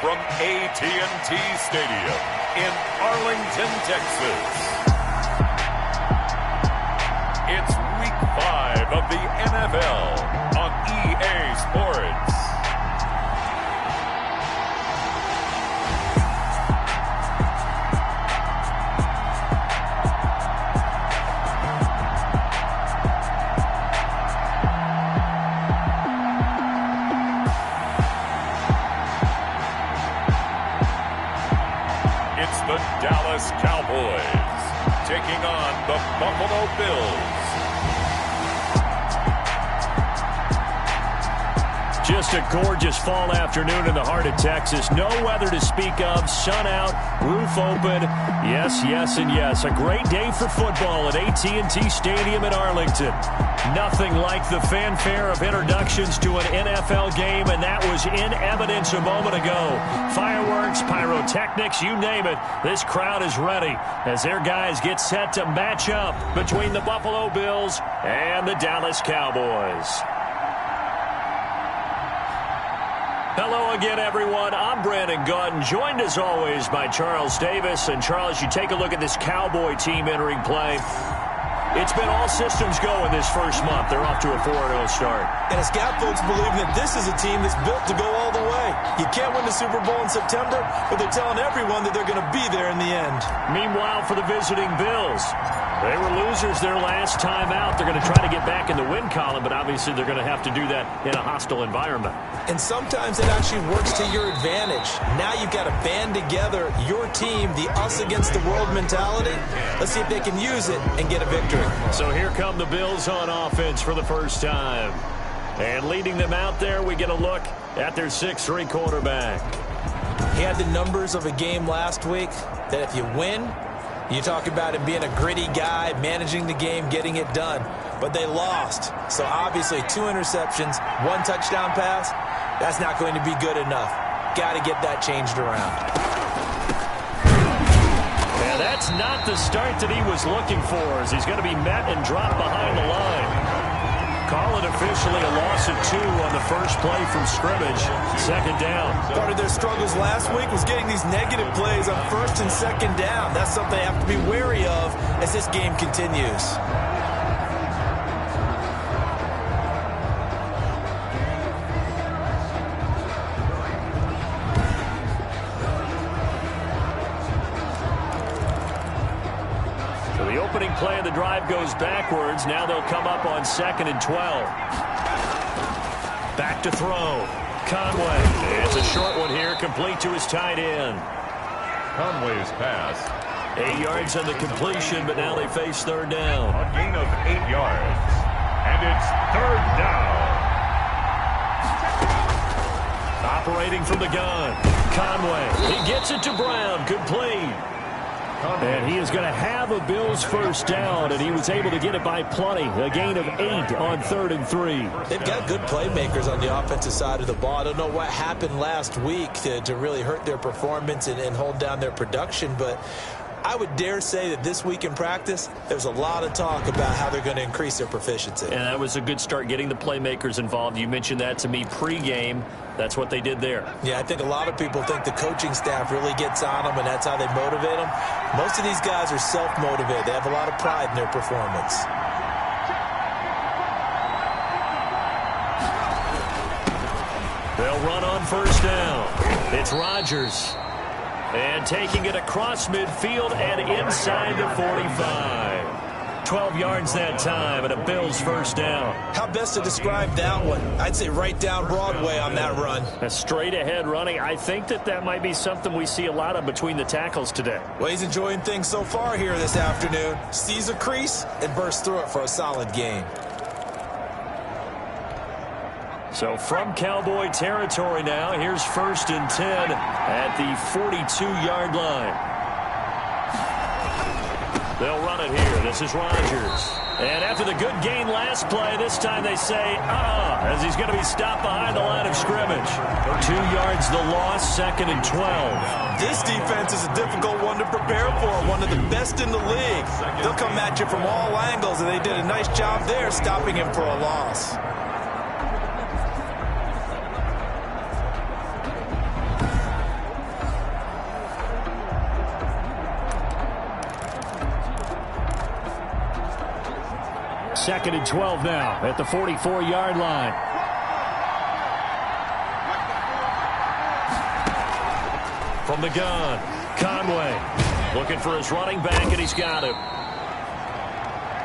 from AT&T Stadium in Arlington, Texas. It's Week 5 of the NFL on EA Sports. The Dallas Cowboys taking on the Buffalo Bills. Just a gorgeous fall afternoon in the heart of Texas. No weather to speak of. Sun out, roof open. Yes, yes, and yes. A great day for football at AT&T Stadium in Arlington. Nothing like the fanfare of introductions to an NFL game, and that was in evidence a moment ago. Fireworks, pyrotechnics, you name it. This crowd is ready as their guys get set to match up between the Buffalo Bills and the Dallas Cowboys. Hello again, everyone. I'm Brandon Gaudin, joined as always by Charles Davis. And Charles, you take a look at this Cowboy team entering play. It's been all systems go in this first month. They're off to a 4-0 start. And it's got folks believing that this is a team that's built to go all the way. You can't win the Super Bowl in September, but they're telling everyone that they're going to be there in the end. Meanwhile, for the visiting Bills, they were losers their last time out. They're going to try to get back in the win column, but obviously they're going to have to do that in a hostile environment. And sometimes it actually works to your advantage. Now you've got to band together your team, the us against the world mentality. Let's see if they can use it and get a victory. So here come the Bills on offense for the first time. And leading them out there, we get a look at their 6'3" quarterback. He had the numbers of a game last week that if you win, you talk about him being a gritty guy, managing the game, getting it done. But they lost. So obviously 2 interceptions, 1 touchdown pass, that's not going to be good enough. Got to get that changed around. Yeah, that's not the start that he was looking for, as he's going to be met and dropped behind the line. Call it officially a loss of 2 on the first play from scrimmage. 2nd down. Part of their struggles last week was getting these negative plays on 1st and 2nd down. That's something they have to be wary of as this game continues. The opening play of the drive goes backwards. Now they'll come up on 2nd and 12. Back to throw. Conway. It's a short one here, complete to his tight end. Conway's pass. 8 yards on the completion, but now they face 3rd down. A gain of 8 yards. And it's 3rd down. Operating from the gun. Conway. He gets it to Brown. Complete. And he is going to have a Bills first down, and he was able to get it by plenty. A gain of 8 on 3rd and 3. They've got good playmakers on the offensive side of the ball. I don't know what happened last week to really hurt their performance and hold down their production, but I would dare say that this week in practice, there's a lot of talk about how they're going to increase their proficiency. And that was a good start, getting the playmakers involved. You mentioned that to me pregame. That's what they did there. Yeah, I think a lot of people think the coaching staff really gets on them, and that's how they motivate them. Most of these guys are self-motivated. They have a lot of pride in their performance. They'll run on 1st down. It's Rodgers. And taking it across midfield and inside the 45. 12 yards that time, and a Bills first down. How best to describe that one? I'd say right down Broadway on that run. A straight ahead running. I think that might be something we see a lot of between the tackles today. Well, he's enjoying things so far here this afternoon. Sees a crease and bursts through it for a solid gain. So from Cowboy territory now, here's 1st and 10 at the 42-yard line. They'll run it here. This is Rodgers. And after the good gain last play, this time they say, as he's going to be stopped behind the line of scrimmage. 2 yards the loss, 2nd and 12. This defense is a difficult one to prepare for, one of the best in the league. They'll come at you from all angles, and they did a nice job there stopping him for a loss. 2nd and 12 now at the 44-yard line. From the gun, Conway looking for his running back, and he's got him.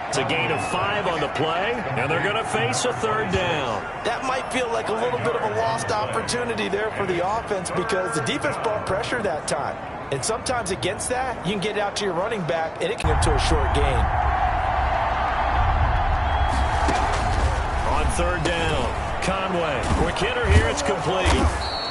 It's a gain of 5 on the play, and they're going to face a 3rd down. That might feel like a little bit of a lost opportunity there for the offense because the defense brought pressure that time. And sometimes against that, you can get it out to your running back, and it can get to a short gain. On 3rd down, Conway. Quick hitter here, it's complete.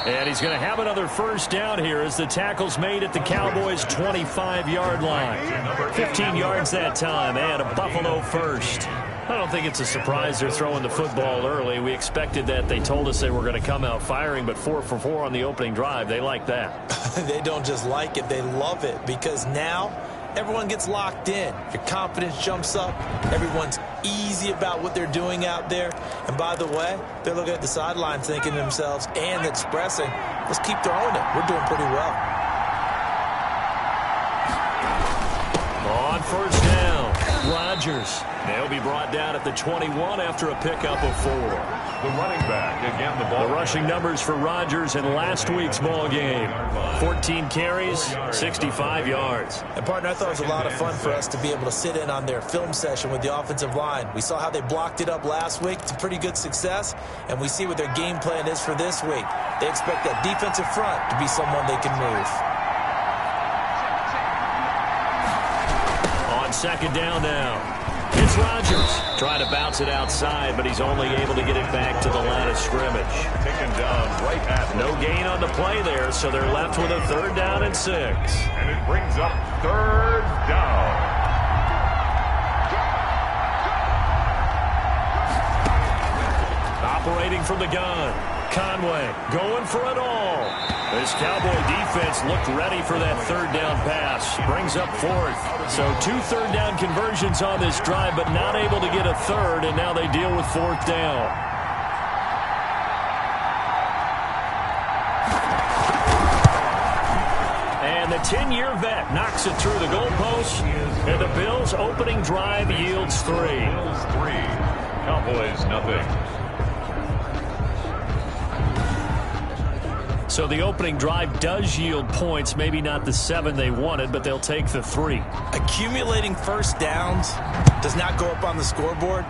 And he's going to have another 1st down here as the tackle's made at the Cowboys' 25-yard line. 15 yards that time, and a Buffalo 1st. I don't think it's a surprise they're throwing the football early. We expected that. They told us they were going to come out firing, but 4 for 4 on the opening drive. They like that. They don't just like it, they love it, because now everyone gets locked in. Your confidence jumps up. Everyone's easy about what they're doing out there. And by the way, they're looking at the sideline thinking to themselves and expressing, let's keep throwing it. We're doing pretty well. On 1st down, Rodgers. They'll be brought down at the 21 after a pickup of 4. The running back, again, the ball. The rushing numbers for Rodgers in last week's ball game. 14 carries, 65 yards. And, partner, I thought it was a lot of fun for us to be able to sit in on their film session with the offensive line. We saw how they blocked it up last week to pretty good success, and we see what their game plan is for this week. They expect that defensive front to be someone they can move. On 2nd down now. It's Rodgers. Trying to bounce it outside, but he's only able to get it back to the line of scrimmage. Taken down right at no gain on the play there, so they're left with a 3rd down and 6. And it brings up 3rd down. Operating from the gun. Conway going for it all. This Cowboy defense looked ready for that 3rd down pass. Brings up 4th. So 2 3rd down conversions on this drive, but not able to get a 3rd, and now they deal with 4th down. And the 10-year vet knocks it through the goalpost, and the Bills' opening drive yields 3. Bills 3, Cowboys nothing. So the opening drive does yield points, maybe not the 7 they wanted, but they'll take the 3. Accumulating 1st downs does not go up on the scoreboard,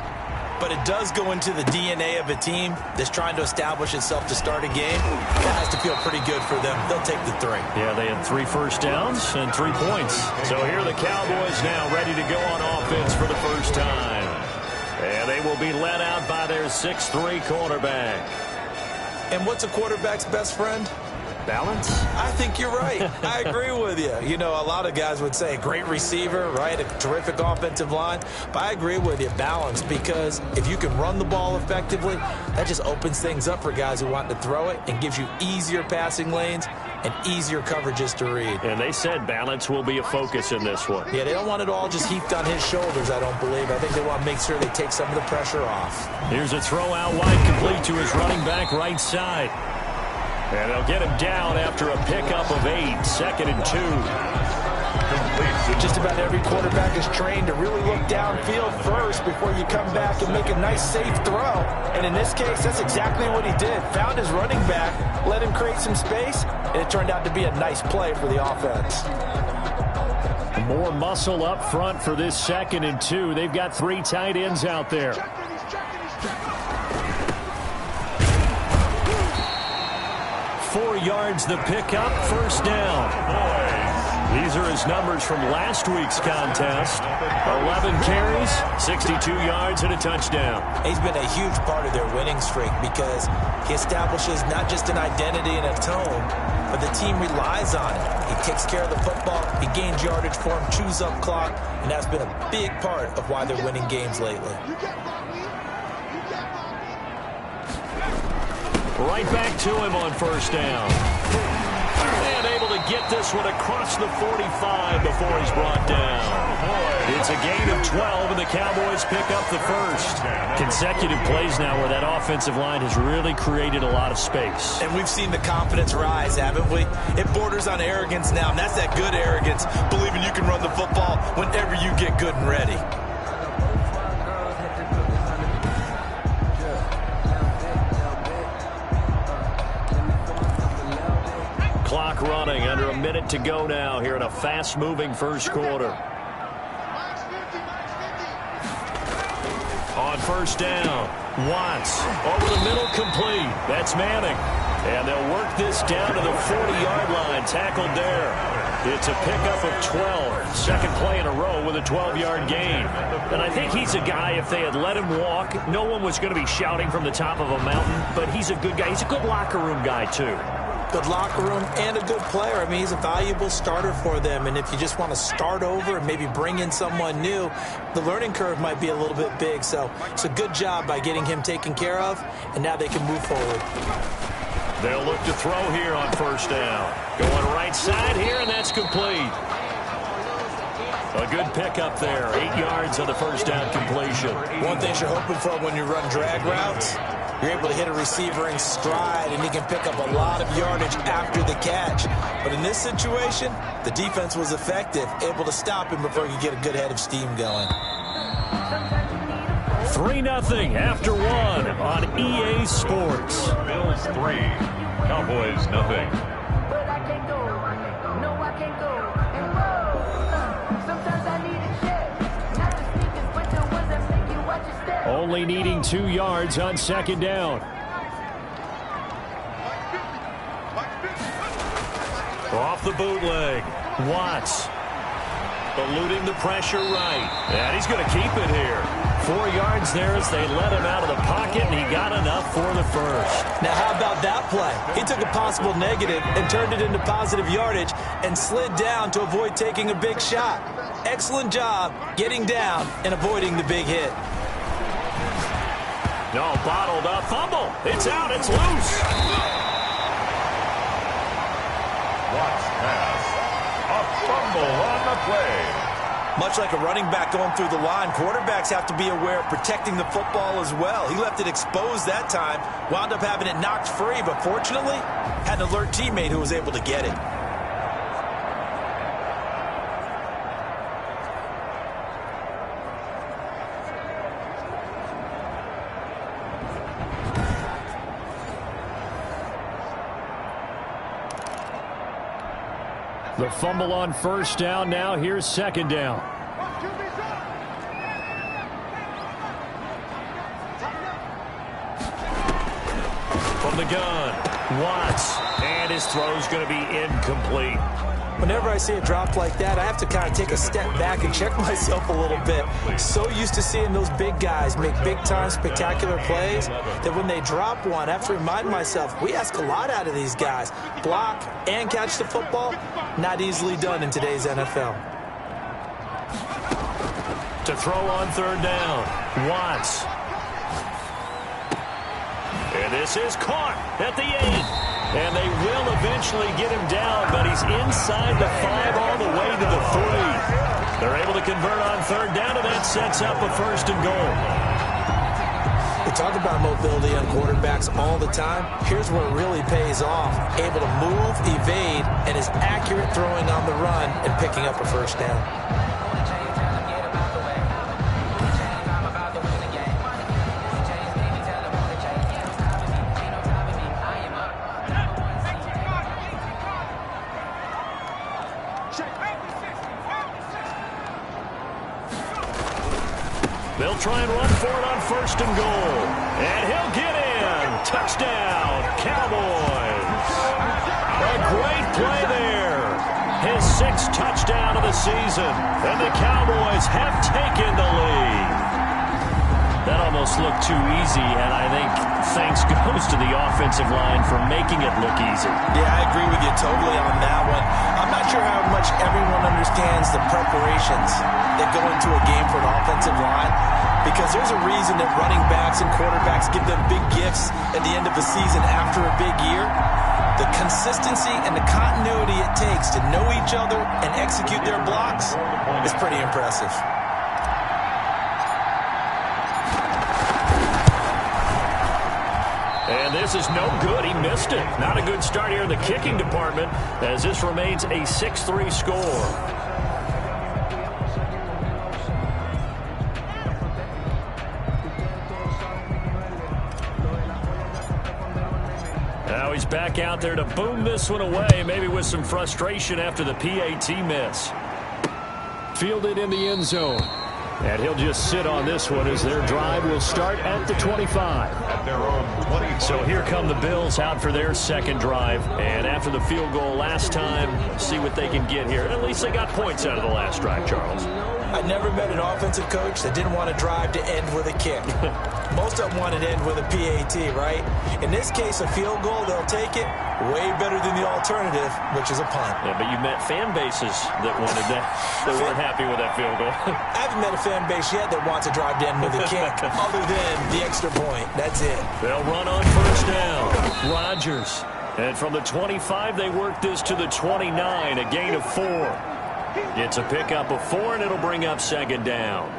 but it does go into the DNA of a team that's trying to establish itself to start a game. That has to feel pretty good for them. They'll take the 3. Yeah, they had 3 1st downs and 3 points. So here are the Cowboys now ready to go on offense for the first time. And they will be led out by their 6'3" quarterback. And what's a quarterback's best friend? Balance? I think you're right. I agree with you. You know, a lot of guys would say great receiver, right? A terrific offensive line. But I agree with you, balance, because if you can run the ball effectively, that just opens things up for guys who want to throw it and gives you easier passing lanes and easier coverages to read. And they said balance will be a focus in this one. Yeah, they don't want it all just heaped on his shoulders, I don't believe. I think they want to make sure they take some of the pressure off. Here's a throw out wide, complete to his running back right side. And they'll get him down after a pickup of 8, 2nd and 2. Just about every quarterback is trained to really look downfield first before you come back and make a nice, safe throw. And in this case, that's exactly what he did. Found his running back, let him create some space, and it turned out to be a nice play for the offense. More muscle up front for this 2nd and 2. They've got 3 tight ends out there. 4 yards the pickup, 1st down. These are his numbers from last week's contest. 11 carries, 62 yards, and a touchdown. He's been a huge part of their winning streak because he establishes not just an identity and a tone, but the team relies on it. He takes care of the football, he gains yardage for him, chews up clock, and that's been a big part of why they're winning games lately. Right back to him on 1st down. And able to get this one across the 45 before he's brought down. It's a gain of 12, and the Cowboys pick up the 1st. Consecutive plays now where that offensive line has really created a lot of space. And we've seen the confidence rise, haven't we? It borders on arrogance now, and that's that good arrogance, believing you can run the football whenever you get good and ready. running. Under a minute to go now here in a fast-moving first quarter. On first down, Watts over the middle, complete. That's Manning. And they'll work this down to the 40-yard line. Tackled there. It's a pickup of 12. Second play in a row with a 12-yard gain. And I think he's a guy, if they had let him walk, no one was going to be shouting from the top of a mountain. But he's a good guy. He's a good locker room guy, too. Good locker room and a good player. I mean, he's a valuable starter for them. And if you just want to start over and maybe bring in someone new, the learning curve might be a little bit big. So it's a good job by getting him taken care of, and now they can move forward. They'll look to throw here on first down. Going right side here, and that's complete. A good pickup there. 8 yards on the first down completion. One thing you're hoping for when you run drag routes, you're able to hit a receiver in stride, and he can pick up a lot of yardage after the catch. But in this situation, the defense was effective, able to stop him before he could get a good head of steam going. 3-0 after 1 on EA Sports. Bills 3, Cowboys nothing. Only needing 2 yards on second down. Off the bootleg. Watts eluding the pressure right. And he's going to keep it here. 4 yards there as they let him out of the pocket, and he got enough for the first. Now, how about that play? He took a possible negative and turned it into positive yardage and slid down to avoid taking a big shot. Excellent job getting down and avoiding the big hit. No, bottled up. Fumble. It's out. It's loose. Watts pass. A fumble on the play. Much like a running back going through the line, quarterbacks have to be aware of protecting the football as well. He left it exposed that time, wound up having it knocked free, but fortunately, had an alert teammate who was able to get it. The fumble on first down. Now here's second down. From the gun, Watts. And his throw's going to be incomplete. Whenever I see a drop like that, I have to kind of take a step back and check myself a little bit. So used to seeing those big guys make big-time spectacular plays that when they drop one, I have to remind myself, we ask a lot out of these guys. Block and catch the football, not easily done in today's NFL. To throw on third down, Watts. And this is caught at the 8. And they will eventually get him down, but he's inside the 5 all the way to the 3. They're able to convert on third down, and that sets up a first and goal. We talk about mobility on quarterbacks all the time. Here's where it really pays off. Able to move, evade, and is accurate throwing on the run and picking up a first down. They'll try and run for it on first and goal. And he'll get in. Touchdown, Cowboys. A great play there. His 6th touchdown of the season. And the Cowboys have taken the lead. That almost looked too easy, and I think thanks goes to the offensive line for making it look easy. Yeah, I agree with you totally on that one. I'm not sure how much everyone understands the preparations that go into a game for an offensive line, because there's a reason that running backs and quarterbacks give them big gifts at the end of the season after a big year. The consistency and the continuity it takes to know each other and execute their blocks is pretty impressive. And this is no good. He missed it. Not a good start here in the kicking department, as this remains a 6-3 score. Now he's back out there to boom this one away, maybe with some frustration after the PAT miss. Fielded in the end zone. And he'll just sit on this one as their drive will start at the 25. At their own 25. So here come the Bills out for their second drive. And after the field goal last time, see what they can get here. At least they got points out of the last drive, Charles. I never met an offensive coach that didn't want to drive to end with a kick. Most of them wanted to end with a PAT, right? In this case, a field goal, they'll take it. Way better than the alternative, which is a punt. Yeah, but you met fan bases that wanted that, that weren't happy with that field goal. I haven't met a fan base yet that wants to drive to end with a kick, other than the extra point. That's it. They'll run on first down. Rodgers. And from the 25, they work this to the 29, a gain of 4. It's a pickup of 4, and it'll bring up second down.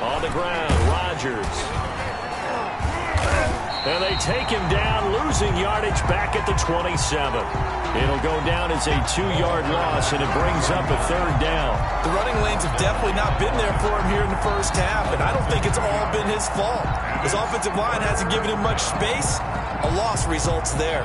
On the ground, Rodgers. And they take him down, losing yardage back at the 27. It'll go down as a 2-yard loss, and it brings up a third down. The running lanes have definitely not been there for him here in the first half, and I don't think it's all been his fault. His offensive line hasn't given him much space. A loss results there.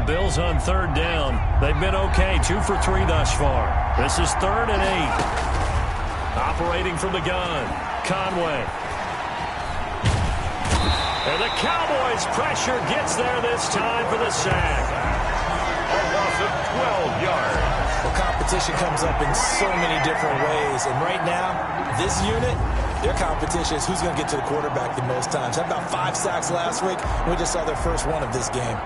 Bills on third down. They've been okay, 2 for 3 thus far. This is 3rd and 8. Operating from the gun, Conway. And the Cowboys pressure gets there this time for the sack. A loss of 12 yards. Well, competition comes up in so many different ways, and right now, this unit, their competition is who's going to get to the quarterback the most times. Had about 5 sacks last week. We just saw their first one of this game.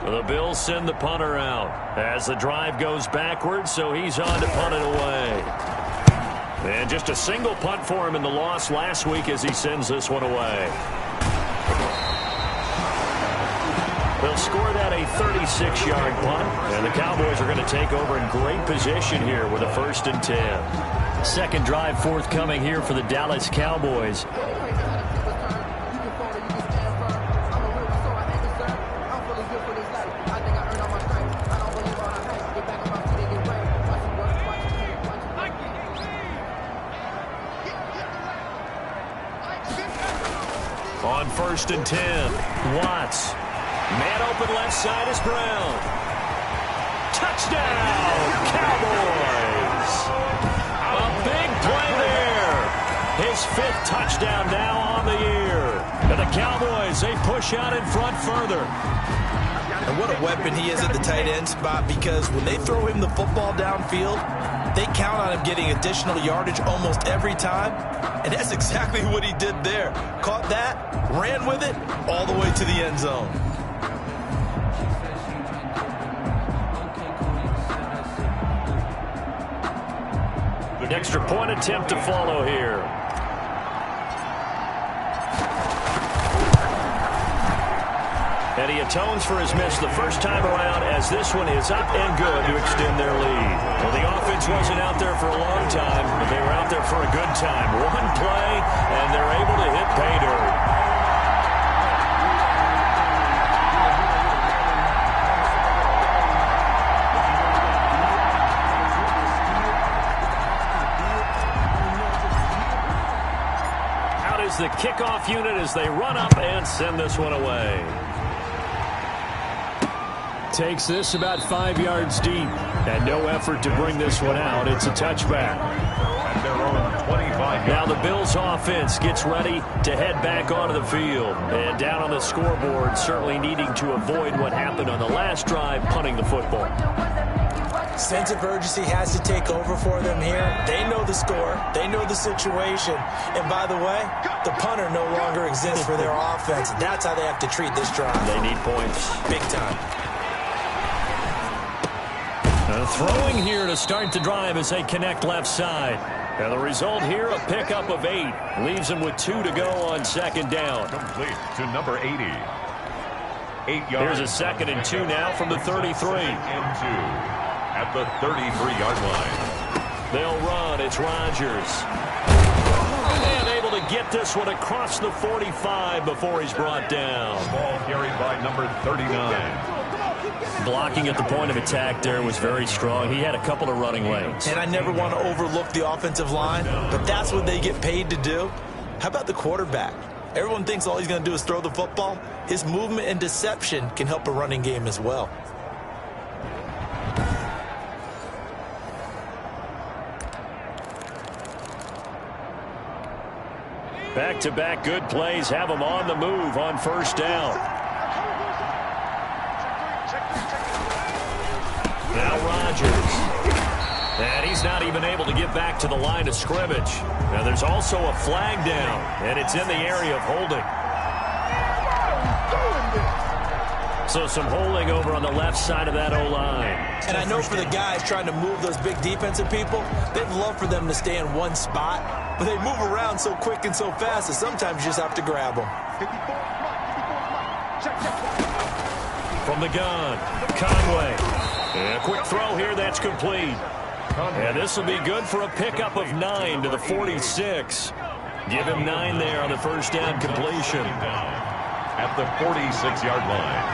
The Bills send the punter out as the drive goes backwards, so he's on to punt it away. And just a single punt for him in the loss last week as he sends this one away. They'll score that a 36-yard punt, and the Cowboys are going to take over in great position here with a 1st and 10. Second drive forthcoming here for the Dallas Cowboys. On 1st and 10, Watts. Man open left side is Brown. Touchdown, Cowboys. A big play there. His 5th touchdown now on the year. And the Cowboys, they push out in front further. And what a weapon he is at the tight end spot, because when they throw him the football downfield, they count on him getting additional yardage almost every time. And that's exactly what he did there. Caught that, ran with it, all the way to the end zone. An extra point attempt to follow here. And he atones for his miss the first time around, as this one is up and good to extend their lead. Well, the offense wasn't out there for a long time, but they were out there for a good time. One play, and they're able to hit pay dirt. Out is the kickoff unit as they run up and send this one away. Takes this about 5 yards deep. And no effort to bring this one out. It's a touchback. At their own 25. Now the Bills offense gets ready to head back onto the field. And down on the scoreboard, certainly needing to avoid what happened on the last drive, punting the football. Sense of urgency has to take over for them here. They know the score. They know the situation. And by the way, the punter no longer exists for their offense. That's how they have to treat this drive. They need points. Big time. Throwing here to start the drive as they connect left side. And the result here, a pickup of 8. Leaves them with 2 to go on second down. Complete to number 80. 8 yards. Here's a 2nd and 2 now from the 33. 2 at the 33-yard line. They'll run. It's Rodgers. And able to get this one across the 45 before he's brought down. Ball carried by number 39. Blocking at the point of attack there was very strong. He had a couple of running lanes. And I never want to overlook the offensive line, but that's what they get paid to do. How about the quarterback? Everyone thinks all he's going to do is throw the football. His movement and deception can help a running game as well. Back-to-back good plays have him on the move on first down. Now Rodgers. And he's not even able to get back to the line of scrimmage. Now there's also a flag down, and it's in the area of holding. So some holding over on the left side of that O-line. And I know for the guys trying to move those big defensive people, they'd love for them to stay in one spot, but they move around so quick and so fast that sometimes you just have to grab them. From the gun, Conway. And a quick throw here, that's complete. And this will be good for a pickup of 9 to the 46. Give him 9 there on the first down completion. At the 46-yard line.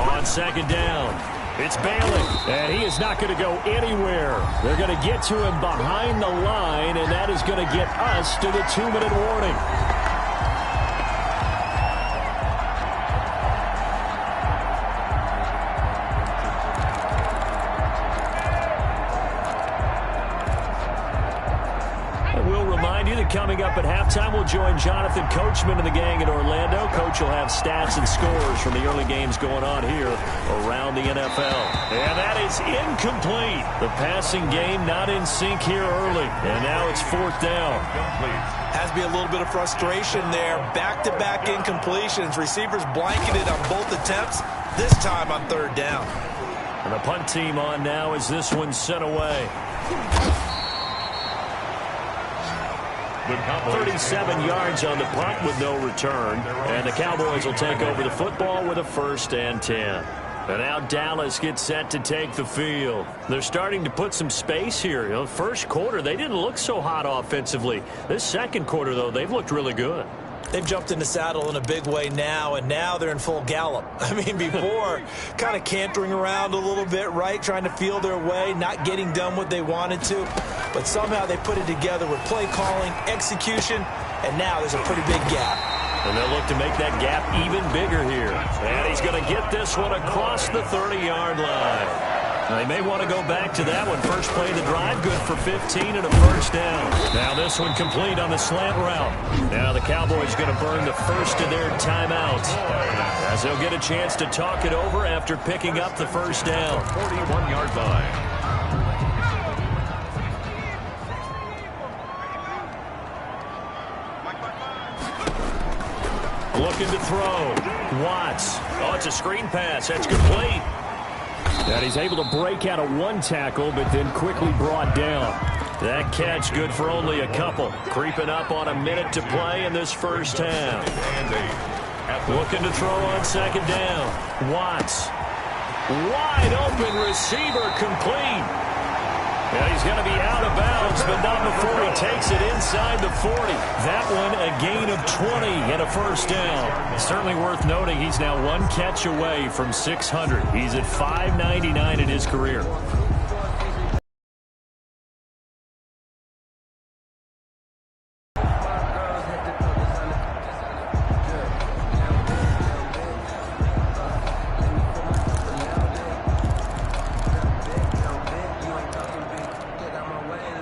On second down, it's Bailey. And he is not going to go anywhere. They're going to get to him behind the line, and that is going to get us to the 2-minute warning. Coming up at halftime, we'll join Jonathan Coachman and the gang in Orlando. Coach will have stats and scores from the early games going on here around the NFL. And that is incomplete. The passing game not in sync here early. And now it's 4th down. Has to be a little bit of frustration there. Back-to-back incompletions. Receivers blanketed on both attempts, this time on 3rd down. And the punt team on now as this one's sent away. 37 yards on the punt with no return. And the Cowboys will take over the football with a 1st and 10. And now Dallas gets set to take the field. They're starting to put some space here. You know, first quarter, they didn't look so hot offensively. This second quarter, though, they've looked really good. They've jumped in the saddle in a big way now, and now they're in full gallop. I mean, before, kind of cantering around a little bit, right, trying to feel their way, not getting done what they wanted to. But somehow they put it together with play calling, execution, and now there's a pretty big gap. And they'll look to make that gap even bigger here. And he's going to get this one across the 30-yard line. Now, they may want to go back to that one. First play of the drive, good for 15 and a 1st down. Now this one complete on the slant route. Now the Cowboys going to burn the first of their timeouts, as they'll get a chance to talk it over after picking up the 1st down. 41-yard line. Looking to throw. Watts. Oh, it's a screen pass. That's complete. And he's able to break out of one tackle, but then quickly brought down. That catch good for only a couple. Creeping up on a minute to play in this first half. Looking to throw on second down. Watts. Wide open receiver complete. And he's going to be out of bounds, but not before he takes it inside the 40. That one a gain of 20 and a 1st down. Certainly worth noting he's now 1 catch away from 600. He's at 599 in his career.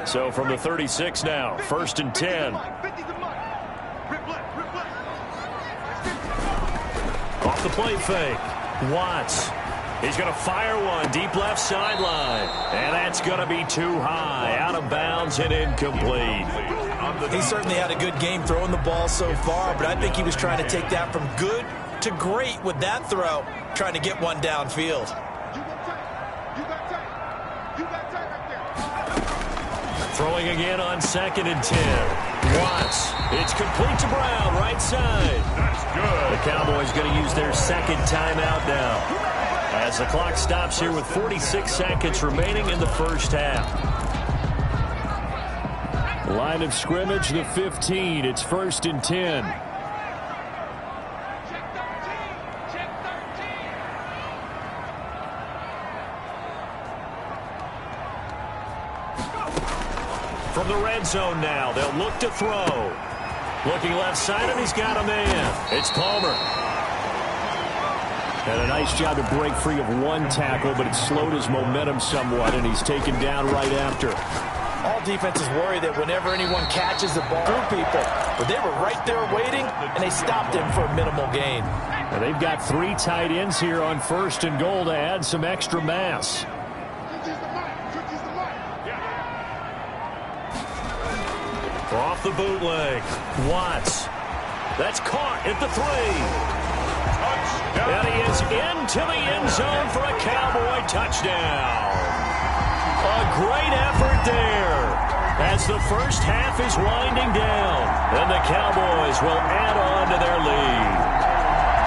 So from the 36 now, 1st and 10. Off the play fake. Watts. He's going to fire one deep left sideline. And that's going to be too high. Out of bounds and incomplete. He certainly had a good game throwing the ball so far, but I think he was trying to take that from good to great with that throw, trying to get one downfield. Throwing again on 2nd and 10. Watts. It's complete to Brown, right side. That's good. The Cowboys going to use their second timeout now, as the clock stops here with 46 seconds remaining in the first half. Line of scrimmage, the 15. It's 1st and 10. From the red zone now, they'll look to throw. Looking left side, and he's got a man. It's Palmer. And a nice job to break free of one tackle, but it slowed his momentum somewhat, and he's taken down right after. All defenses worry that whenever anyone catches the ball through people, but they were right there waiting, and they stopped him for a minimal gain. And they've got 3 tight ends here on 1st and goal to add some extra mass. Off the bootleg. Watts. That's caught at the 3. And he is into the end zone for a Cowboy touchdown. A great effort there as the first half is winding down. And the Cowboys will add on to their lead.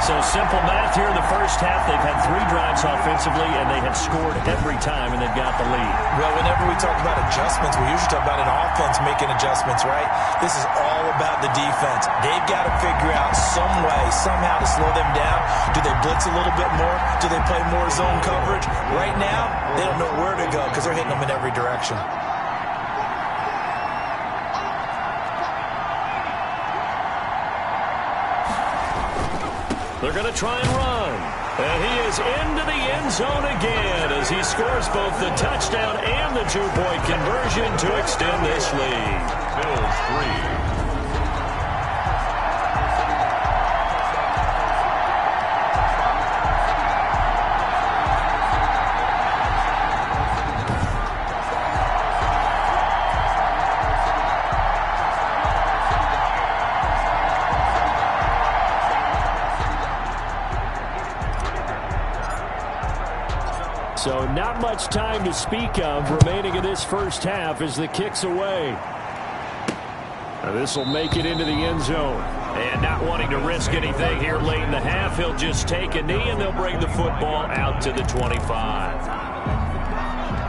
So simple math here in the first half. They've had 3 drives offensively, and they have scored every time, and they've got the lead. Well, whenever we talk about adjustments, we usually talk about an offense making adjustments, right? This is all about the defense. They've got to figure out some way, somehow to slow them down. Do they blitz a little bit more? Do they play more zone coverage? Right now, they don't know where to go because they're hitting them in every direction. They're going to try and run. And he is into the end zone again as he scores both the touchdown and the 2-point conversion to extend this lead. Bills 3. So not much time to speak of remaining in this first half as the kick's away. This will make it into the end zone. And not wanting to risk anything here late in the half, he'll just take a knee and they'll bring the football out to the 25.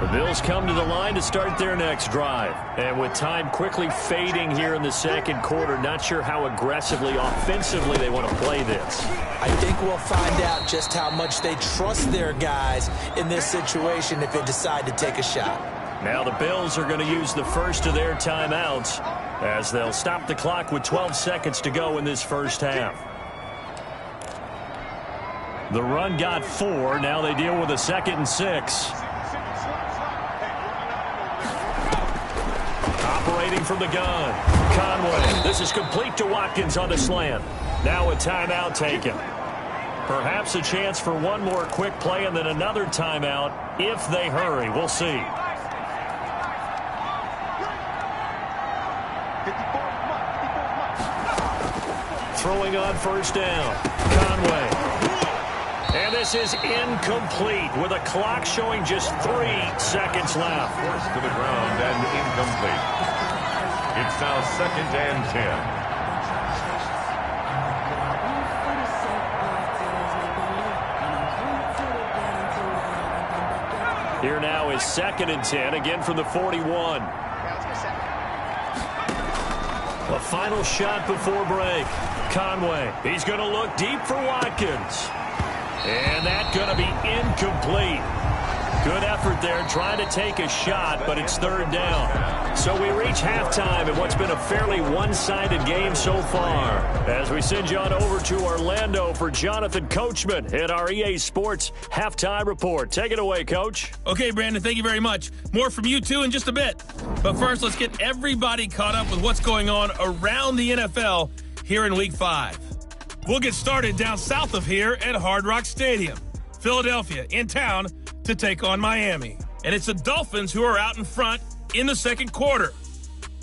The Bills come to the line to start their next drive. And with time quickly fading here in the second quarter, not sure how aggressively, offensively they want to play this. I think we'll find out just how much they trust their guys in this situation if they decide to take a shot. Now the Bills are going to use the first of their timeouts as they'll stop the clock with 12 seconds to go in this first half. The run got 4. Now they deal with a 2nd and 6. Operating from the gun. Conway. This is complete to Watkins on the slant. Now a timeout taken. Perhaps a chance for one more quick play and then another timeout if they hurry. We'll see. Throwing on first down. Conway. And this is incomplete with a clock showing just 3 seconds left. Forced to the ground and incomplete. It's now 2nd and 10. Here now is 2nd and 10, again from the 41. A final shot before break. Conway, he's going to look deep for Watkins. And that's going to be incomplete. Good effort there trying to take a shot, but it's 3rd down. So we reach halftime in what's been a fairly one-sided game so far. As we send you on over to Orlando for Jonathan Coachman in our EA Sports Halftime Report. Take it away, Coach. Okay, Brandon, thank you very much. More from you, too, in just a bit. But first, let's get everybody caught up with what's going on around the NFL here in Week 5. We'll get started down south of here at Hard Rock Stadium. Philadelphia in town to take on Miami. And it's the Dolphins who are out in front in the second quarter.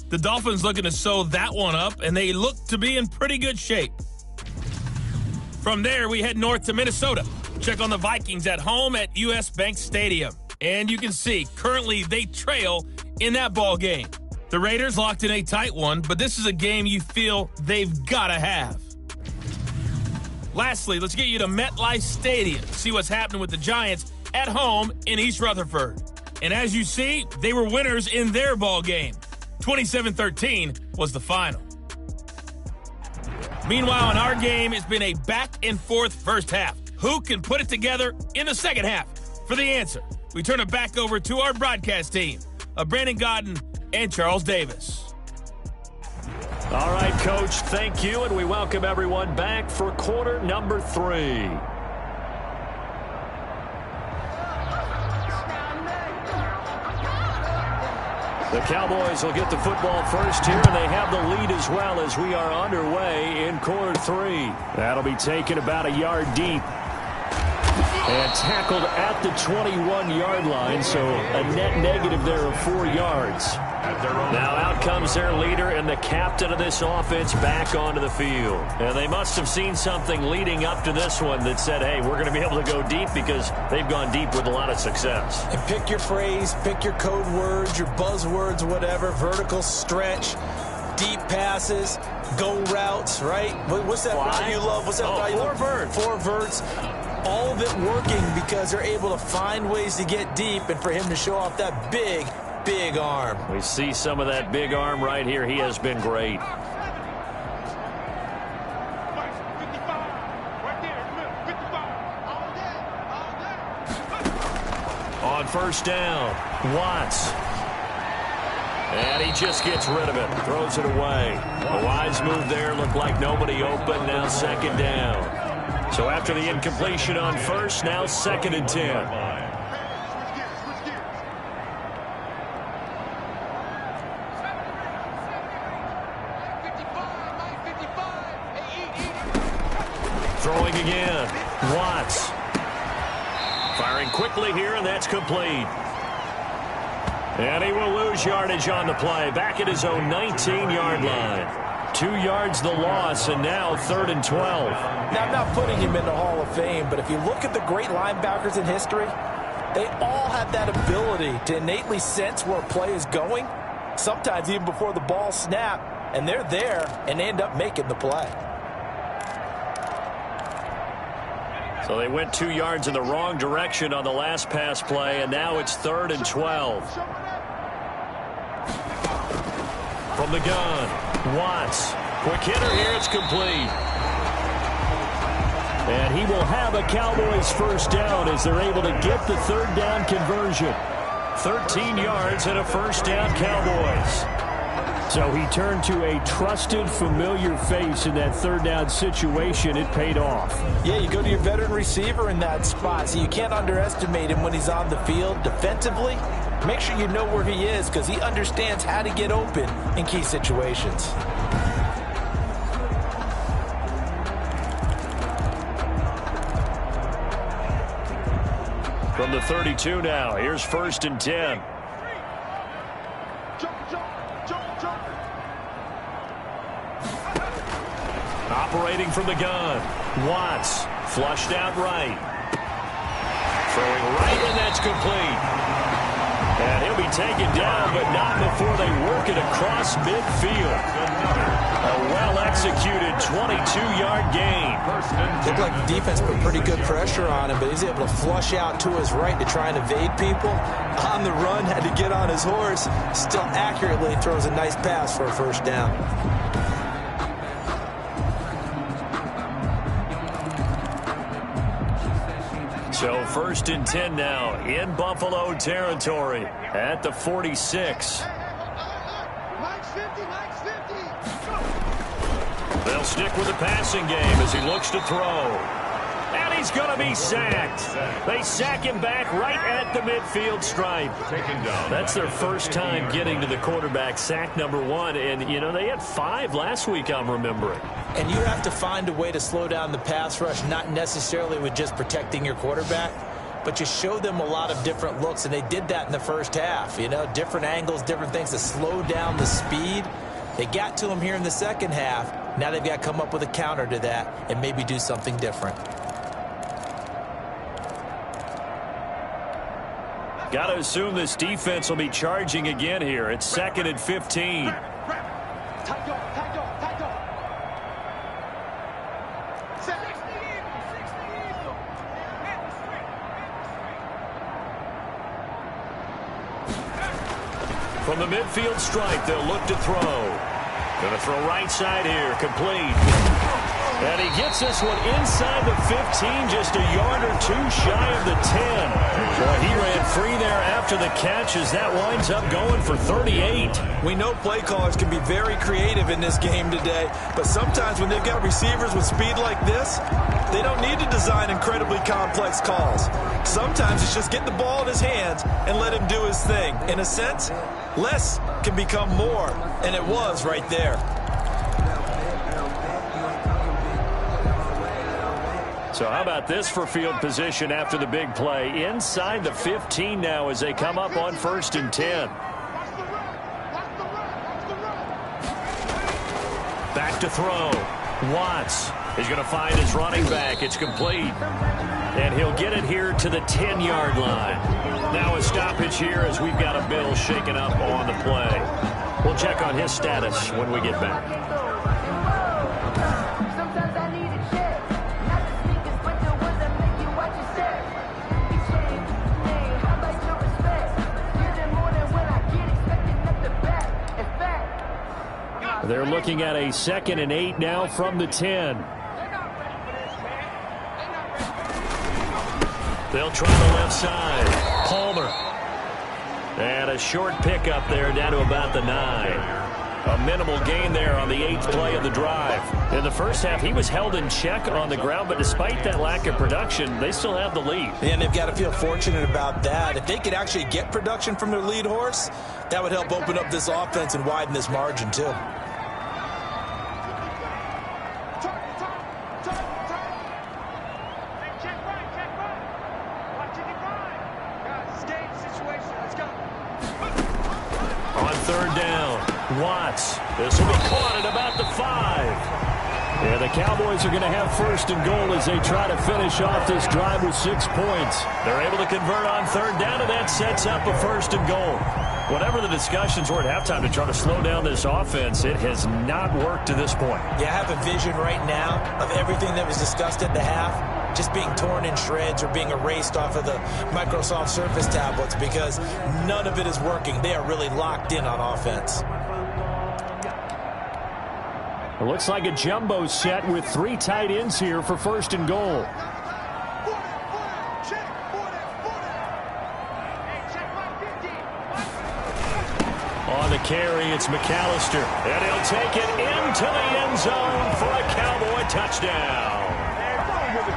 The Dolphins looking to sew that one up, and they look to be in pretty good shape. From there, we head north to Minnesota. Check on the Vikings at home at US Bank Stadium. And you can see, currently they trail in that ball game. The Raiders locked in a tight one, but this is a game you feel they've got to have. Lastly, let's get you to MetLife Stadium. See what's happening with the Giants at home in East Rutherford. And as you see, they were winners in their ball game. 27-13 was the final. Meanwhile, in our game, it's been a back-and-forth first half. Who can put it together in the second half? For the answer, we turn it back over to our broadcast team of Brandon Godden and Charles Davis. All right, Coach, thank you, and we welcome everyone back for quarter number 3. The Cowboys will get the football first here, and they have the lead as well as we are underway in quarter 3. That'll be taken about a yard deep. And tackled at the 21-yard line, so a net negative there of 4 yards. Now out comes their leader and the captain of this offense back onto the field. And they must have seen something leading up to this one that said, hey, we're going to be able to go deep, because they've gone deep with a lot of success. And pick your phrase, pick your code words, your buzzwords, whatever, vertical stretch, deep passes, go routes, right? What's that route you love? What's that route you love? 4 verts. 4 verts. All of it working because they're able to find ways to get deep, and for him to show off that big arm. We see some of that big arm right here. He has been great. On first down, Watts. And he just gets rid of it, throws it away. A wise move there, looked like nobody open, now second down. So after the incompletion on first, now 2nd and 10. Throwing again, Watts. Firing quickly here, and that's complete. And he will lose yardage on the play, back at his own 19-yard line. 2 yards the loss, and now 3rd and 12. Now, I'm not putting him in the Hall of Fame, but if you look at the great linebackers in history, they all have that ability to innately sense where a play is going, sometimes even before the ball snapped, and they're there and they end up making the play. So they went 2 yards in the wrong direction on the last pass play, and now it's 3rd and 12. From the gun, Watts. Quick hitter here, it's complete. And he will have a Cowboys first down as they're able to get the 3rd down conversion. 13 yards and a first down, Cowboys. So he turned to a trusted, familiar face in that 3rd down situation. It paid off. Yeah, you go to your veteran receiver in that spot, so you can't underestimate him when he's on the field defensively. Make sure you know where he is, because he understands how to get open in key situations. From the 32 now, here's 1st and 10. Operating from the gun, Watts, flushed out right. Throwing right, and that's complete. And he'll be taken down, but not before they work it across midfield. A well-executed 22-yard gain. Looked like the defense put pretty good pressure on him, but he's able to flush out to his right to try and evade people. On the run, had to get on his horse. Still accurately throws a nice pass for a first down. So 1st and 10 now in Buffalo territory at the 46. They'll stick with the passing game as he looks to throw. And he's going to be sacked. They sack him back right at the midfield stripe. That's their first time getting to the quarterback, sack number 1. And, you know, they had 5 last week, I'm remembering. And you have to find a way to slow down the pass rush, not necessarily with just protecting your quarterback, but you show them a lot of different looks, and they did that in the first half. You know, different angles, different things to slow down the speed. They got to him here in the second half. Now they've got to come up with a counter to that and maybe do something different. Got to assume this defense will be charging again here. It's 2nd and 15. From the midfield stripe, they'll look to throw. Going to throw right side here, complete. And he gets this one inside the 15, just a yard or two shy of the 10. Well, he ran free there after the catch as that winds up going for 38. We know play callers can be very creative in this game today, but sometimes when they've got receivers with speed like this, they don't need to design incredibly complex calls. Sometimes it's just get the ball in his hands and let him do his thing. In a sense, less can become more, and it was right there. So how about this for field position after the big play? Inside the 15 now as they come up on 1st and 10. Back to throw. Watts is going to find his running back. It's complete. And he'll get it here to the 10-yard line. Now a stoppage here as we've got a Bill shaken up on the play. We'll check on his status when we get back. They're looking at a 2nd and 8 now from the 10. They'll try the left side. Palmer. And a short pickup there down to about the 9. A minimal gain there on the 8th play of the drive. In the first half, he was held in check on the ground, but despite that lack of production, they still have the lead. And they've got to feel fortunate about that. If they could actually get production from their lead horse, that would help open up this offense and widen this margin too. Watts. This will be caught at about the 5. Yeah, the Cowboys are going to have 1st and goal as they try to finish off this drive with 6 points. They're able to convert on 3rd down, and that sets up a 1st and goal. Whatever the discussions were at halftime to try to slow down this offense, it has not worked to this point. Yeah, I have a vision right now of everything that was discussed at the half just being torn in shreds or being erased off of the Microsoft Surface tablets because none of it is working. They are really locked in on offense. It looks like a jumbo set with 3 tight ends here for 1st and goal. On the carry, it's McAllister. And he'll take it into the end zone for a Cowboy touchdown.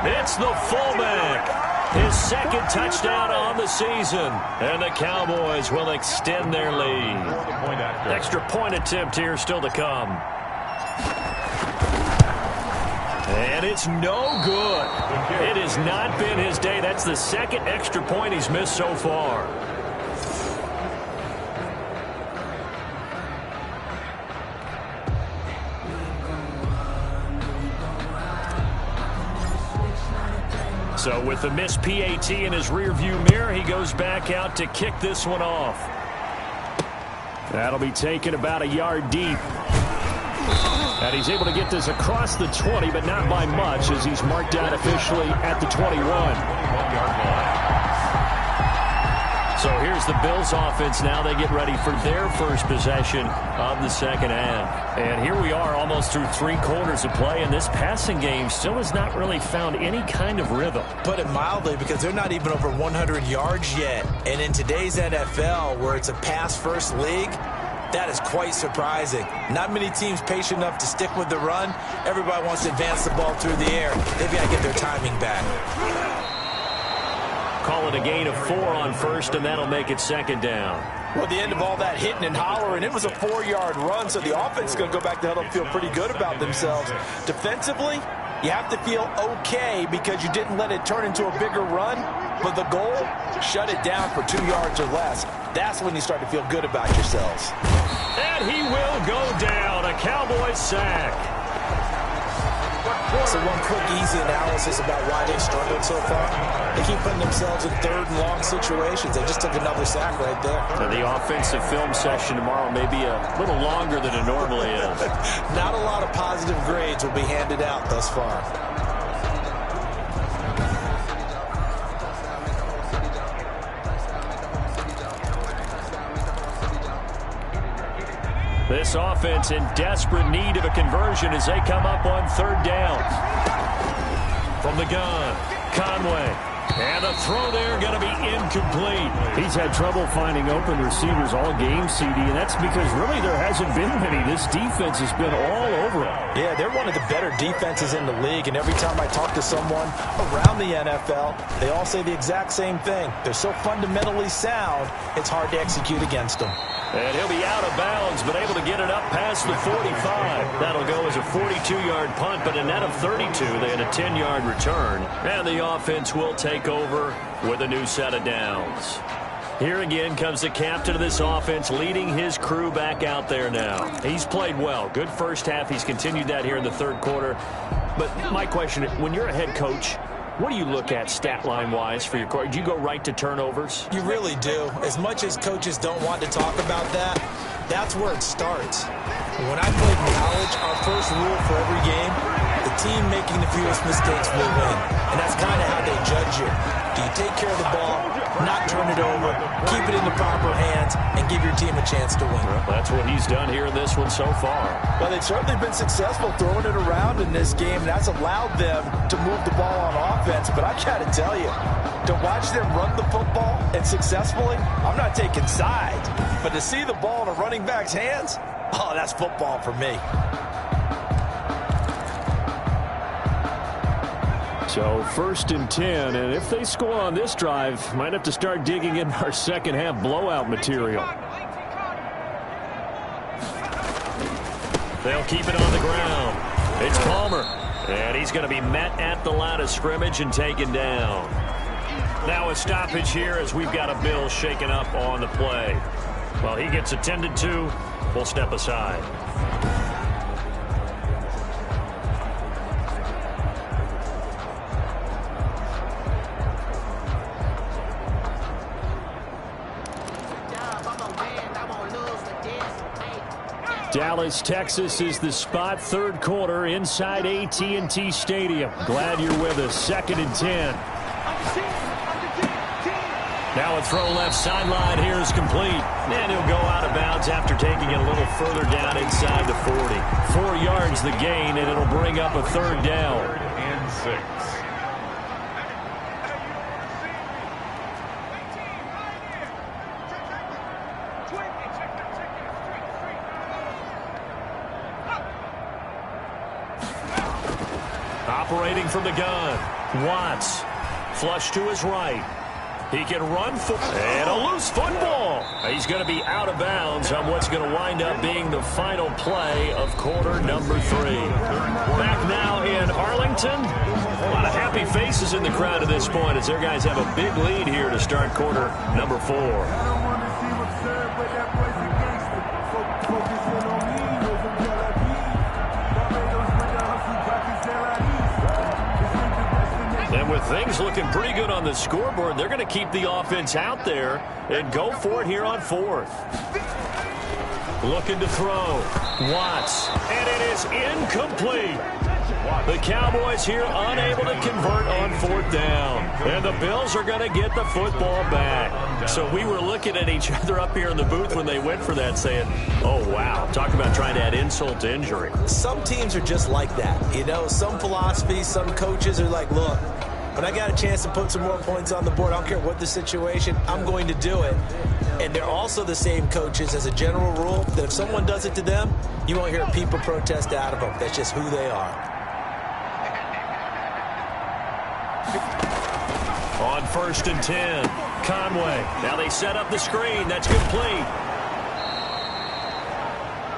It's the fullback. His 2nd touchdown on the season. And the Cowboys will extend their lead. Extra point attempt here still to come. And it's no good. It has not been his day. That's the 2nd extra point he's missed so far. So with the missed PAT in his rearview mirror, he goes back out to kick this one off. That'll be taken about a yard deep. And he's able to get this across the 20, but not by much as he's marked out officially at the 21. So here's the Bills offense now. They get ready for their first possession of the second half. And here we are almost through 3 quarters of play, and this passing game still has not really found any kind of rhythm. Put it mildly, because they're not even over 100 yards yet. And in today's NFL, where it's a pass-first league, that is quite surprising. Not many teams patient enough to stick with the run. Everybody wants to advance the ball through the air. They've got to get their timing back. Call it a gain of 4 on 1st, and that'll make it 2nd down. Well, the end of all that hitting and hollering, it was a 4-yard run, so the offense is going to go back to huddle and feel pretty good about themselves. Defensively, you have to feel okay because you didn't let it turn into a bigger run, but the goal, shut it down for 2 yards or less. That's when you start to feel good about yourselves. And he will go down. A Cowboys sack. So one quick, easy analysis about why they struggled so far. They keep putting themselves in third and long situations. They just took another sack right there. And the offensive film session tomorrow may be a little longer than it normally is. Not a lot of positive grades will be handed out thus far. This offense in desperate need of a conversion as they come up on third down. From the gun, Conway. And the throw there going to be incomplete. He's had trouble finding open receivers all game, CD, and that's because really there hasn't been many. This defense has been all over him. Yeah, they're one of the better defenses in the league, and every time I talk to someone around the NFL, they all say the exact same thing. They're so fundamentally sound, it's hard to execute against them. And he'll be out of bounds, but able to get it up past the 45. That'll go as a 42-yard punt, but a net of 32. They had a 10-yard return. And the offense will take over with a new set of downs. Here again comes the captain of this offense, leading his crew back out there now. He's played well. Good first half. He's continued that here in the third quarter. But my question, when you're a head coach, what do you look at stat line-wise for your quarterback? Do you go right to turnovers? You really do. As much as coaches don't want to talk about that, that's where it starts. When I played in college, our first rule for every game, the team making the fewest mistakes will win. And that's kind of how they judge you. Do you take care of the ball, not turn it over, keep it in the proper hands, and give your team a chance to win? Well, that's what he's done here in this one so far. Well, they've certainly been successful throwing it around in this game, and that's allowed them to move the ball on offense. But I got to tell you, to watch them run the football and successfully, I'm not taking sides. But to see the ball in a running back's hands, oh, that's football for me. So 1st and 10, and if they score on this drive, might have to start digging in our second half blowout material. They'll keep it on the ground. It's Palmer, and he's going to be met at the line of scrimmage and taken down. Now a stoppage here as we've got a Bill shaken up on the play. Well, he gets attended to. We'll step aside. Dallas, Texas is the spot, third quarter inside AT&T Stadium. Glad you're with us. 2nd and 10. Now a throw left sideline here is complete. And he'll go out of bounds after taking it a little further down inside the 40. 4 yards the gain, and it'll bring up a third down. 3rd and 6. Operating from the gun, Watts. Flush to his right. He can run for and a loose football. He's going to be out of bounds on what's going to wind up being the final play of quarter number 3. Back now in Arlington. A lot of happy faces in the crowd at this point as their guys have a big lead here to start quarter number 4. And with things looking pretty good on the scoreboard, they're going to keep the offense out there and go for it here on 4th. Looking to throw. Watts. And it is incomplete. The Cowboys here unable to convert on 4th down. And the Bills are going to get the football back. So we were looking at each other up here in the booth when they went for that saying, oh, wow. Talk about trying to add insult to injury. Some teams are just like that. You know, some philosophies, some coaches are like, look, when I got a chance to put some more points on the board, I don't care what the situation, I'm going to do it. And they're also the same coaches as a general rule that if someone does it to them, you won't hear a peep of protest out of them. That's just who they are. On 1st and 10. Conway. Now they set up the screen. That's complete.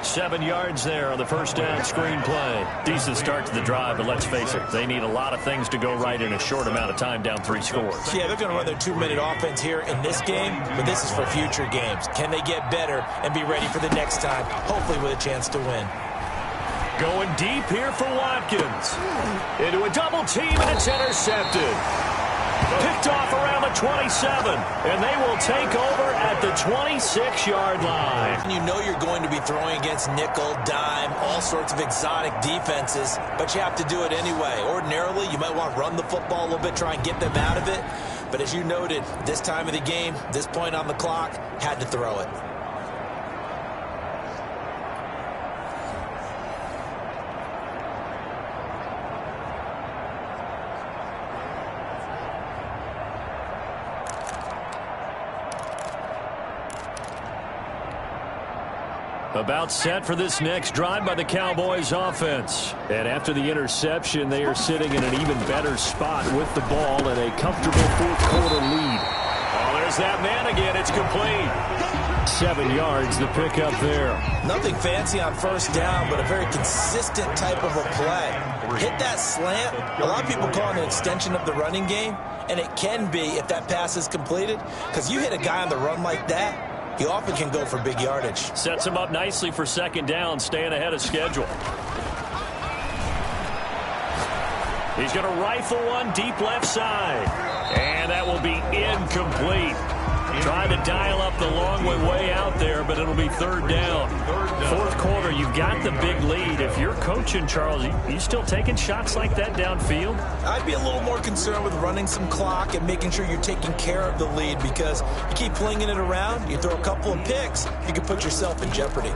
7 yards there on the first down screen play. Decent start to the drive, but let's face it, they need a lot of things to go right in a short amount of time, down 3 scores. Yeah, they're going to run their 2-minute offense here in this game, but this is for future games. Can they get better and be ready for the next time, hopefully with a chance to win? Going deep here for Watkins. Into a double team, and it's intercepted. Picked off around the 27, and they will take over at the 26-yard line. You know you're going to be throwing against nickel, dime, all sorts of exotic defenses, but you have to do it anyway. Ordinarily, you might want to run the football a little bit, try and get them out of it. But as you noted, this time of the game, this point on the clock, had to throw it. About set for this next drive by the Cowboys offense. And after the interception, they are sitting in an even better spot with the ball and a comfortable 4th quarter lead. Oh, there's that man again. It's complete. 7 yards, the pickup there. Nothing fancy on first down, but a very consistent type of a play. Hit that slant. A lot of people call it an extension of the running game, and it can be if that pass is completed, because you hit a guy on the run like that, he often can go for big yardage. Sets him up nicely for 2nd down, staying ahead of schedule. He's going to rifle one deep left side. And that will be incomplete. Trying to dial up the long way out there, but it'll be 3rd down. 4th quarter, you've got the big lead. If you're coaching, Charles, you still taking shots like that downfield? I'd be a little more concerned with running some clock and making sure you're taking care of the lead, because you keep flinging it around, you throw a couple of picks, you can put yourself in jeopardy.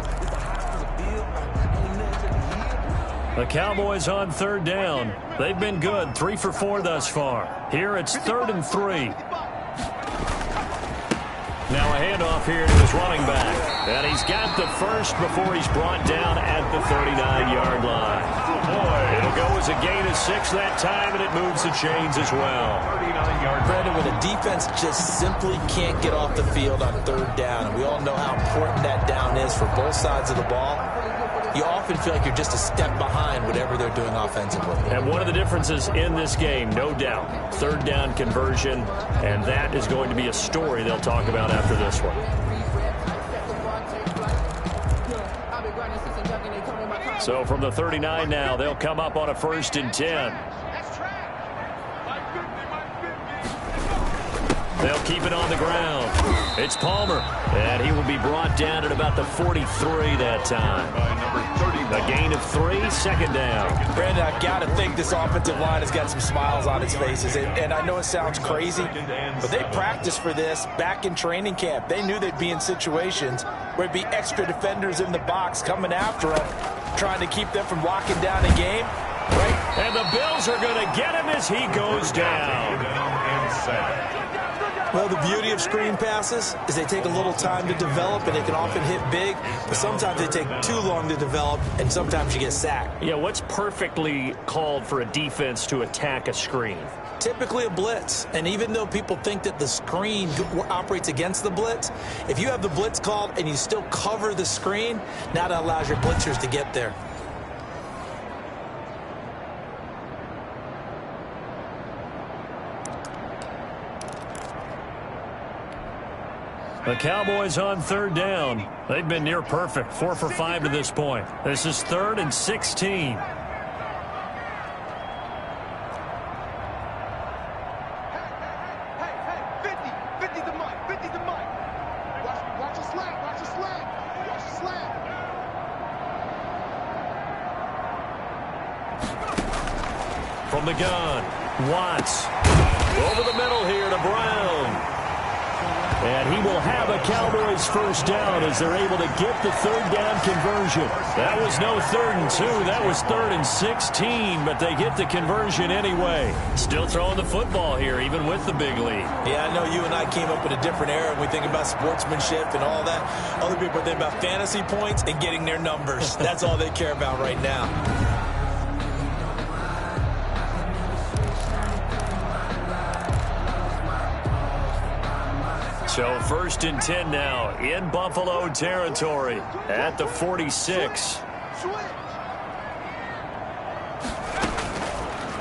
The Cowboys on 3rd down. They've been good, 3 for 4 thus far. Here it's 3rd and 3. Now a handoff here to his running back. And he's got the first before he's brought down at the 39-yard line. It'll go as a gain of 6 that time, and it moves the chains as well. Brandon, when a defense just simply can't get off the field on 3rd down, and we all know how important that down is for both sides of the ball, you often feel like you're just a step behind whatever they're doing offensively. And one of the differences in this game, no doubt, 3rd down conversion, and that is going to be a story they'll talk about after this one. So from the 39 now, they'll come up on a 1st and 10. They'll keep it on the ground. It's Palmer, and he will be brought down at about the 43 that time. A gain of 3, 2nd down. Brandon, I've got to think this offensive line has got some smiles on its faces. And I know it sounds crazy, but they practiced for this back in training camp. They knew they'd be in situations where it'd be extra defenders in the box coming after them, trying to keep them from locking down a game. Right? And the Bills are going to get him as he goes down. Well, the beauty of screen passes is they take a little time to develop, and they can often hit big, but sometimes they take too long to develop, and sometimes you get sacked. Yeah, what's perfectly called for a defense to attack a screen? Typically a blitz, and even though people think that the screen operates against the blitz, if you have the blitz called and you still cover the screen, now that allows your blitzers to get there. The Cowboys on 3rd down. They've been near perfect, 4 for 5 to this point. This is 3rd and 16. From the gun, Watts. Over the middle here to Brown. And he will have a Cowboys 1st down as they're able to get the 3rd down conversion. That was no 3rd and 2. That was 3rd and 16, but they get the conversion anyway. Still throwing the football here, even with the big lead. Yeah, I know you and I came up in a different era, and we think about sportsmanship and all that. Other people think about fantasy points and getting their numbers. That's all they care about right now. So 1st and 10 now in Buffalo territory at the 46.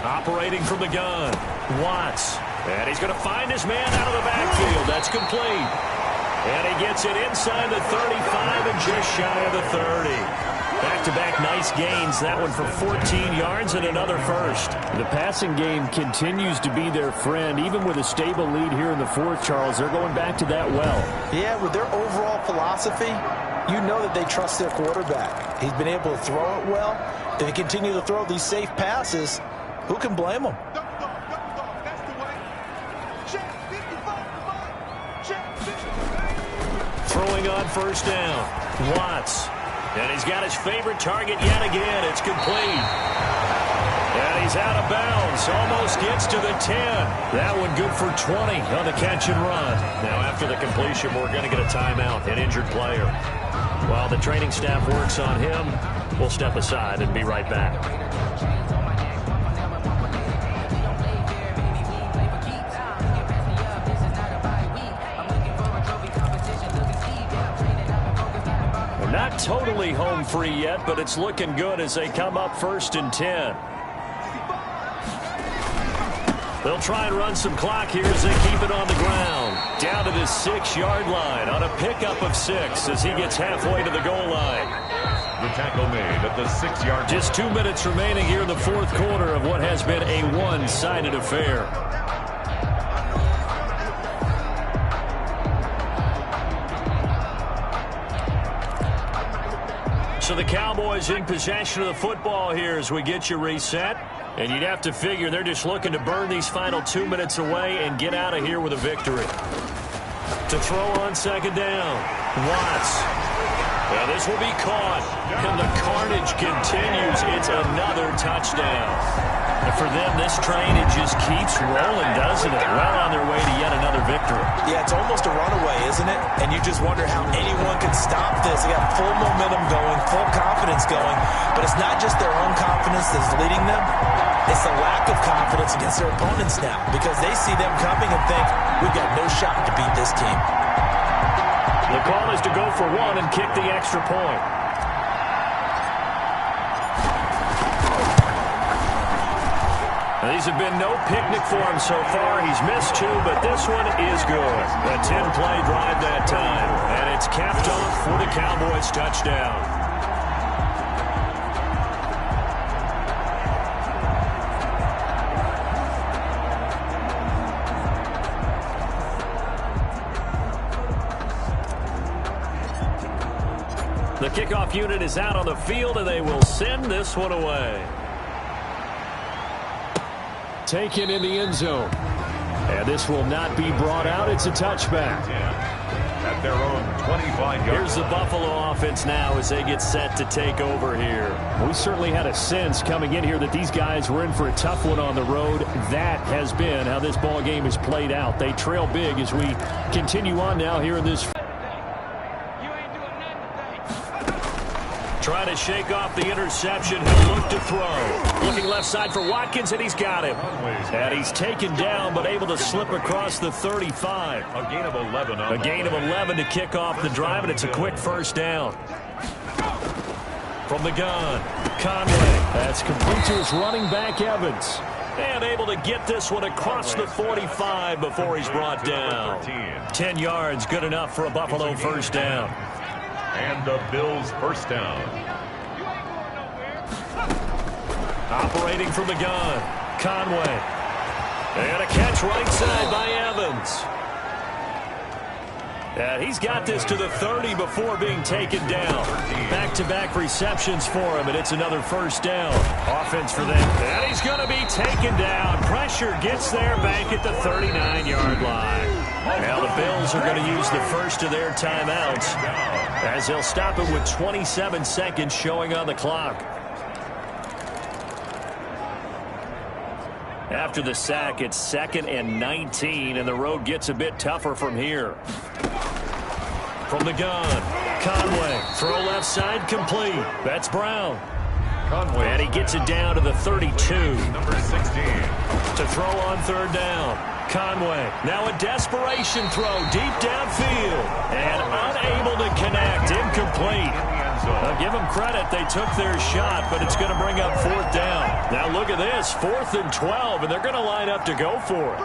Operating from the gun, Watts. And he's going to find his man out of the backfield. That's complete. And he gets it inside the 35 and just shy of the 30. Back-to-back nice gains. That one for 14 yards and another first. The passing game continues to be their friend. Even with a stable lead here in the fourth, Charles, they're going back to that well. Yeah, with their overall philosophy, you know that they trust their quarterback. He's been able to throw it well. If they continue to throw these safe passes, who can blame them? Throwing on 1st down, Watts. And he's got his favorite target yet again. It's complete. And he's out of bounds. Almost gets to the 10. That one good for 20 on the catch and run. Now after the completion, we're going to get a timeout, an injured player. While the training staff works on him, we'll step aside and be right back. Not totally home free yet, but it's looking good as they come up 1st and 10. They'll try and run some clock here as they keep it on the ground. Down to the 6-yard line on a pickup of 6 as he gets halfway to the goal line. The tackle made at the 6-yard line. Just 2 minutes remaining here in the fourth quarter of what has been a one-sided affair. So the Cowboys in possession of the football here as we get you reset. And you'd have to figure they're just looking to burn these final 2 minutes away and get out of here with a victory. To throw on 2nd down, Watts. Well, this will be caught. And the carnage continues. It's another touchdown. And for them, this train, it just keeps rolling, doesn't it? Well on their way to yet another victory. Yeah, it's almost a runaway, isn't it? And you just wonder how anyone could stop this. They got full momentum going, full confidence going. But it's not just their own confidence that's leading them. It's the lack of confidence against their opponents now because they see them coming and think, we've got no shot to beat this team. The call is to go for one and kick the extra point. These have been no picnic for him so far. He's missed 2, but this one is good. A 10-play drive that time. And it's capped off for the Cowboys touchdown. The kickoff unit is out on the field, and they will send this one away. Taken in the end zone. And this will not be brought out. It's a touchback. At their own 25-yard line. Here's the Buffalo offense now as they get set to take over here. We certainly had a sense coming in here that these guys were in for a tough one on the road. That has been how this ball game has played out. They trail big as we continue on now here in this. Trying to shake off the interception. He'll look to throw. Looking left side for Watkins, and he's got him. And he's taken down, but able to slip across the 35. A gain of 11. A gain of 11 to kick off the drive, and it's a quick 1st down. From the gun, Conway. That's complete to his running back, Evans. And able to get this one across the 45 before he's brought down. 10 yards, good enough for a Buffalo 1st down. And the Bills 1st down. Operating from the gun, Conway. And a catch right side by Evans. And he's got this to the 30 before being taken down. Back-to-back receptions for him, and it's another 1st down. Offense for them. And he's going to be taken down. Pressure gets there back at the 39-yard line. Now the Bills are going to use the first of their timeouts as they'll stop it with 27 seconds showing on the clock. After the sack, it's 2nd and 19, and the road gets a bit tougher from here. From the gun, Conway, throw left side, complete. That's Brown. Conway. And he gets it down to the 32. Number 16. to throw on third down. Conway, now a desperation throw deep downfield. And unable to connect, incomplete. I'll give them credit, they took their shot, but it's going to bring up fourth down. Now look at this, 4th and 12, and they're going to line up to go for it.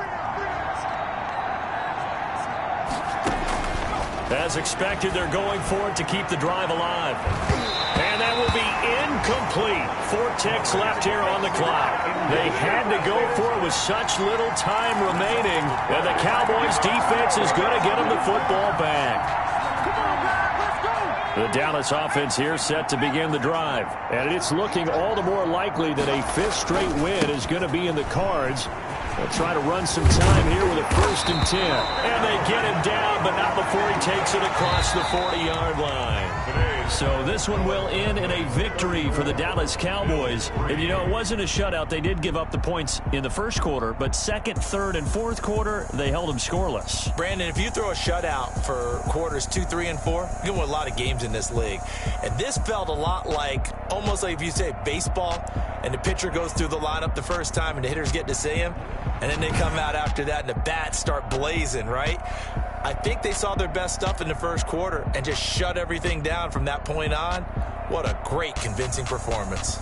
As expected, they're going for it to keep the drive alive. And that will be incomplete. 4 ticks left here on the clock. They had to go for it with such little time remaining, and the Cowboys defense is going to get them the football back. The Dallas offense here set to begin the drive, and it's looking all the more likely that a 5th straight win is going to be in the cards. They'll try to run some time here with a 1st and 10. And they get him down, but not before he takes it across the 40-yard line. So this one will end in a victory for the Dallas Cowboys. And, you know, it wasn't a shutout. They did give up the points in the first quarter, but second, third, and fourth quarter, they held them scoreless. Brandon, if you throw a shutout for quarters 2, 3, and 4, you can win a lot of games in this league. And this felt a lot like, almost like if you say baseball, and the pitcher goes through the lineup the first time and the hitters get to see him, and then they come out after that and the bats start blazing, right? I think they saw their best stuff in the first quarter and just shut everything down from that point on. What a great, convincing performance.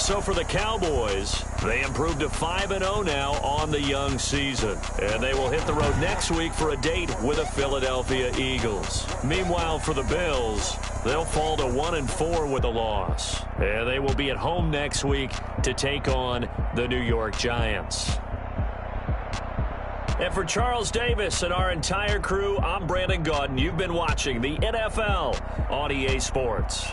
So for the Cowboys, they improved to 5-0 now on the young season. And they will hit the road next week for a date with the Philadelphia Eagles. Meanwhile, for the Bills, they'll fall to 1-4 with a loss. And they will be at home next week to take on the New York Giants. And for Charles Davis and our entire crew, I'm Brandon Gaudin. You've been watching the NFL on EA Sports.